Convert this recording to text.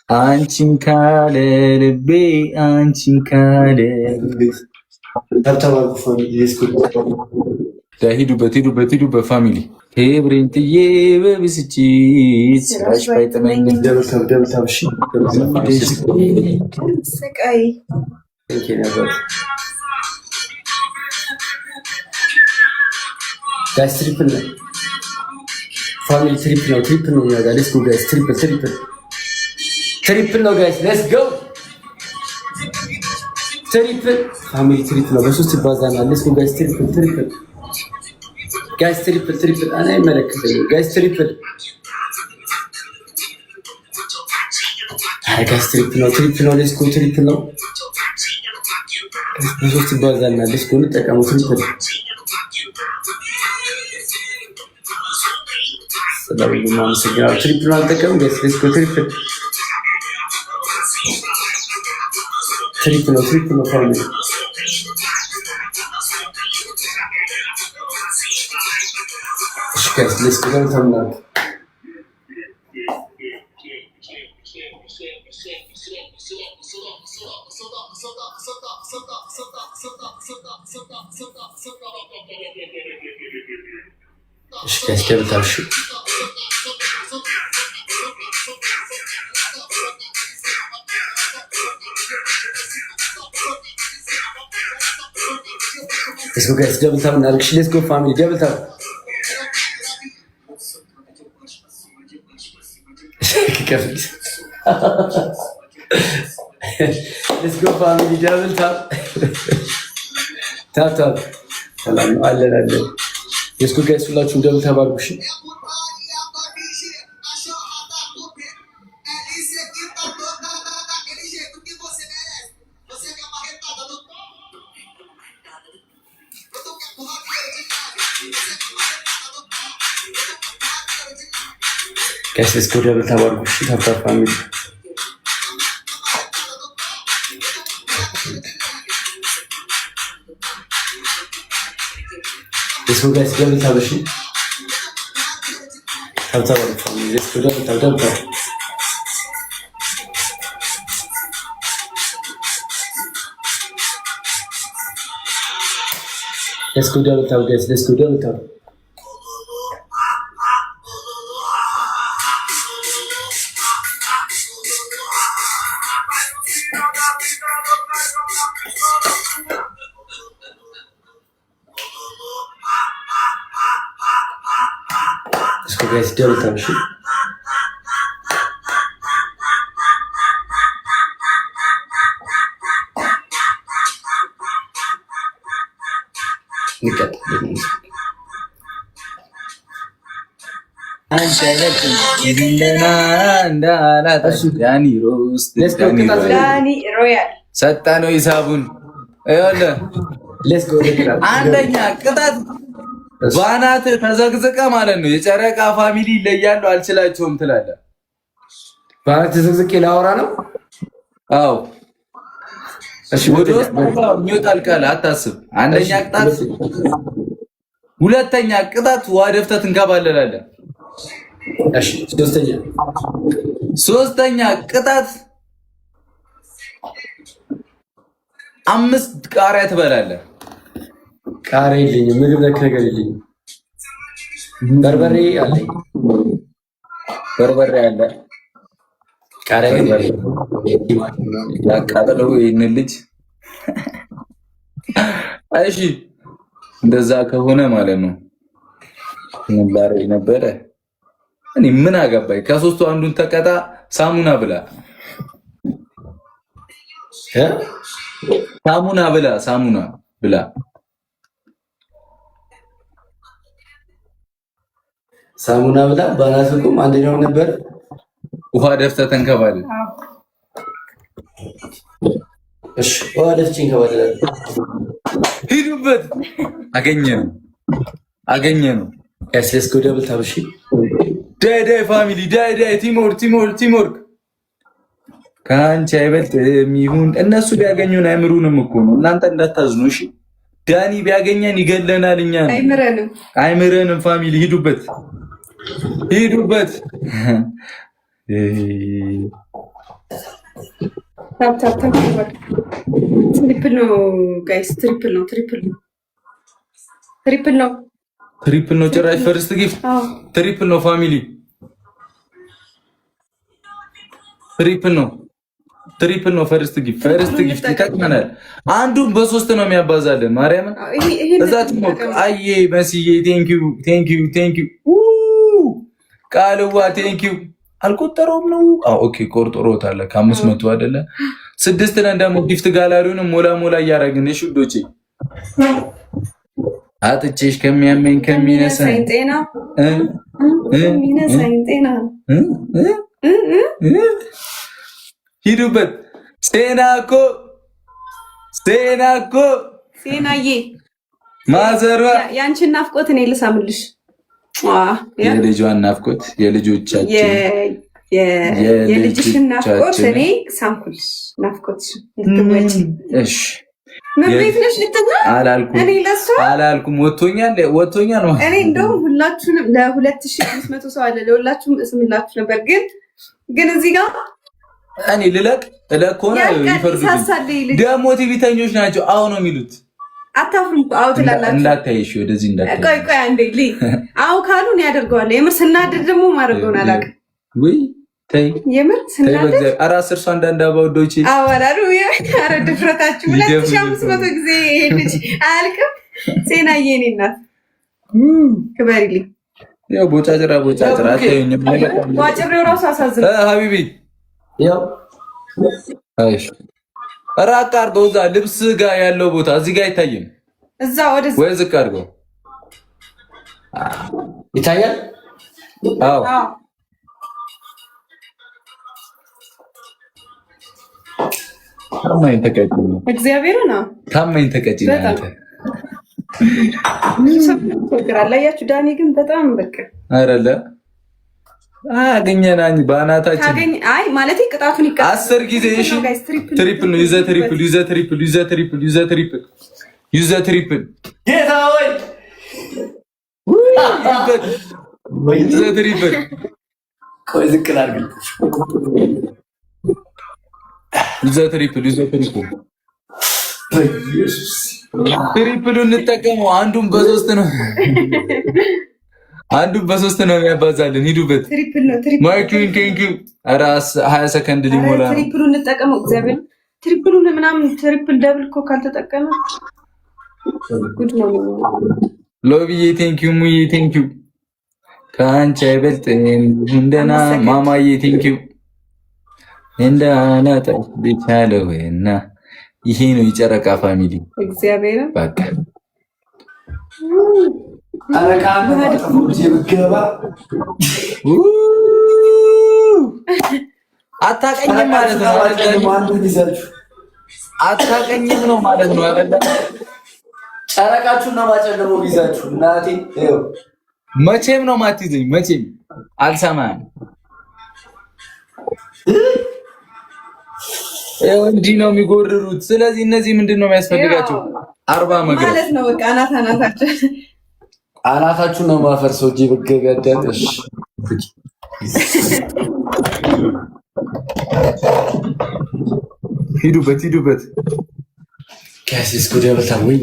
አንቺን ካለ ልቤ አንቺን ካለ ሂዱበት ፋሚሊ ሄብሬን ጥዬ በብስጭት ስራሽ ባይጥመኝ ትሪፕል ነው ፋሚሊ ትሪፕል ነው ጋይስ ትሪፕል ነው ጋይስ ሌትስ ጎ ትሪፕል ፋሚሊ ትሪፕል ነው በሶስት ይባዛናል ሌትስ ጎ ጋይስ ትሪፕል ጋይስ ትሪፕል አና ይመለከተኝ ጋይስ ትሪፕል ጋይስ ትሪፕል ነው ሌትስ ጎ ትሪፕል ነው በሶስት ይባዛናል ሌትስ ጎ እንጠቀሙ ትሪፕል ትሪፕል አልጠቀምም ጋይስ ሌትስ ጎ ትሪፕል ነው ፋሚሊ እሺ ጋይስ ሌትስ ጎ ተምናል እሺ ጋይስ ገብታሽ Let's go guys, double tap now. Let's go family, double tap. Let's go family, double tap. Tap. Salam, Allah. Let's go guys, ሁላችሁም double tap አድርጉ። Guys, let's go double tap aadgu. Tap family. Let's go guys, double tap aadgu. Tap aadgu family. Let's go double tap. Let's go double tap guys. Let's go double tap. Let's go guys, double tap. Nikat. ዳኒ ሮያል ሰጣ ነው ሂሳቡን። አንደኛ ቅጣት ባናት ተዘግዝቀ ማለት ነው። የጨረቃ ፋሚሊ ይለያሉ አልችላቸውም ትላለህ። ባናት ተዘግዝቄ ላወራ ነው። አዎ እሺ፣ ወደ ውስጥ የሚወጣል ቃል አታስብ። አንደኛ ቅጣት፣ ሁለተኛ ቅጣት ውሃ ደፍተህ ትንከባለላለህ። እሺ፣ ሶስተኛ ቅጣት 5 ቃሪያ ትበላለህ። ቃሪያ የለኝም፣ ምግብ ነክ ነገር የለኝም። በርበሬ አለኝ፣ በርበሬ አለ። ቃሪያ ግን ያቃጠለው ይሄን ልጅ። እሺ እንደዛ ከሆነ ማለት ነው ነበር ነበረ። እኔ ምን አገባኝ? ከሶስቱ አንዱን ተቀጣ። ሳሙና ብላ፣ ሳሙና ብላ፣ ሳሙና ብላ። ሳሙና ብላ። ባናስኩም አንደኛው ነበር። ውሃ ደፍተህ ተንከባለል። እሺ ውሃ ደፍቼ እንከባለል። ሂዱበት። አገኘነው። ኤስኤስ ኮ ደብል ታብሺ ዳይ ፋሚሊ ዳይ ቲሞር ከአንቺ አይበልጥም ይሁን። እነሱ ቢያገኙን አይምሩንም እኮ ነው። እናንተ እንዳታዝኑ እሺ። ዳኒ ቢያገኘን ይገለናል። እኛ አይምረንም። ፋሚሊ ሂዱበት። ትሪፕል ነው ጋይስ፣ ትሪፕል ነው። ትሪፕል ነው ጭራሽ ፈርስት ጊፍት ትሪፕል ነው ፋሚሊ ትሪፕል ነው ፈርስት ጊፍት ይጠቅመናል። አንዱን በሶስት ነው የሚያባዛልን ማርያምን እዛት ሞቅ አዬ መስዬ ቴንክ ዩ ቃልዋ ቴንክ ዩ አልቆጠረውም ነው ኦኬ ቆርጦሮታል ከ500 አይደለ 6 ነን ደግሞ ጊፍት ጋላሪውን ሞላ እያደረግን እሺ ውዶቼ አጥቼሽ ከሚያመኝ ከሚነሳኝ ጤና ሂዱበት ሴናኮ ሴናዬ ማዘሯ ያንቺን ናፍቆት እኔ ልሳምልሽ የልጇን ናፍቆት የልጆቻችን የልጅሽን ናፍቆት እኔ ሳምኩልሽ ናፍቆትሽ ልትወጪ እሺ መቤት ነሽ ልትና አላልኩም ወጥቶኛል እኔ እንደውም ሁላችሁንም ለ2500 ሰው አለ ለሁላችሁም እስምላችሁ ነበር ግን እዚህ ጋር እኔ ልለቅ ሆነ ይፈርዱልኝ ደግሞ ቲቪተኞች ናቸው አሁን ነው የሚሉት አታፍሩም አው ትላላችሁ እንዳታይሽ ወደዚህ እንዳታይ ቆይ አንዴ አው ካሉን ያደርገዋል የምር ስናደድ ደግሞ ማድረገውን አላውቅም ወይ ተይ የምር ስናደድ አራስር ሰው አንዳንድ አባውዶች አወራሩ ኧረ ድፍረታችሁ 2500 ጊዜ ሄድሽ አልከም ሴናዬ እኔ እናት ክበሪልኝ ያው ቦጫጭራ አታዩኝም ዋጭሬው ራሱ አሳዝነው ሀቢቢ ያው አይሽ ራቅ አድርገው እዛ ልብስ ጋር ያለው ቦታ እዚህ ጋር አይታይም እዛ ወደዚህ ወይ ዝቅ አድርገው ይታያል አዎ ታማኝ ተቀጭ ነው እግዚአብሔር ነው ታማኝ ተቀጭ ነው አንተ ያችሁ ዳኒ ግን በጣም በቃ አይደለ አገኘናኝ ባናታችን አይ ማለት ቅጣቱን ይቀጣ 10 ጊዜ እሺ ትሪፕል ነው ዩዘ ትሪፕል ጌታ ወይ ዩዘ ትሪፕል ቆይ ዝቅ ላድርግልሽ ዩዘ ትሪፕል ትሪፕሉን እንጠቀመው አንዱን በሶስት ነው የሚያባዛልን ሂዱበት ማርኪን ቴንክ ዩ አራስ 20 ሰከንድ ሊሞላ ነው ትሪፕሉን እንጠቀመው እግዚአብሔር ትሪፕሉን ምናምን ትሪፕል ደብል እኮ ካልተጠቀመ ጉድ ነው ሎቢዬ ቴንክ ዩ ሙዬ ቴንክ ዩ ካንቺ አይበልጥም እንደና ማማዬ ቴንክ ዩ እንደና ቢቻለውና ይሄ ነው የጨረቃ ፋሚሊ እግዚአብሔር በቃ አረቃም ተፈውጂ ብገባ አታቀኝም ማለት ነው አታቀኝም ነው ማለት ነው አይደል ጨረቃችሁና ማጨለሞ ቢዛችሁ እናቴ ይኸው መቼም ነው ማትይዘኝ መቼም አልሰማም እንዲህ ነው የሚጎርሩት ስለዚህ እነዚህ ምንድነው የሚያስፈልጋቸው 40 መግረፍ ማለት ነው በቃ አናታችሁን ነው ማፈርሰው እጂ በገበያደሽ ሂዱበት ከሲስ ጉዳይ በጣም ወይ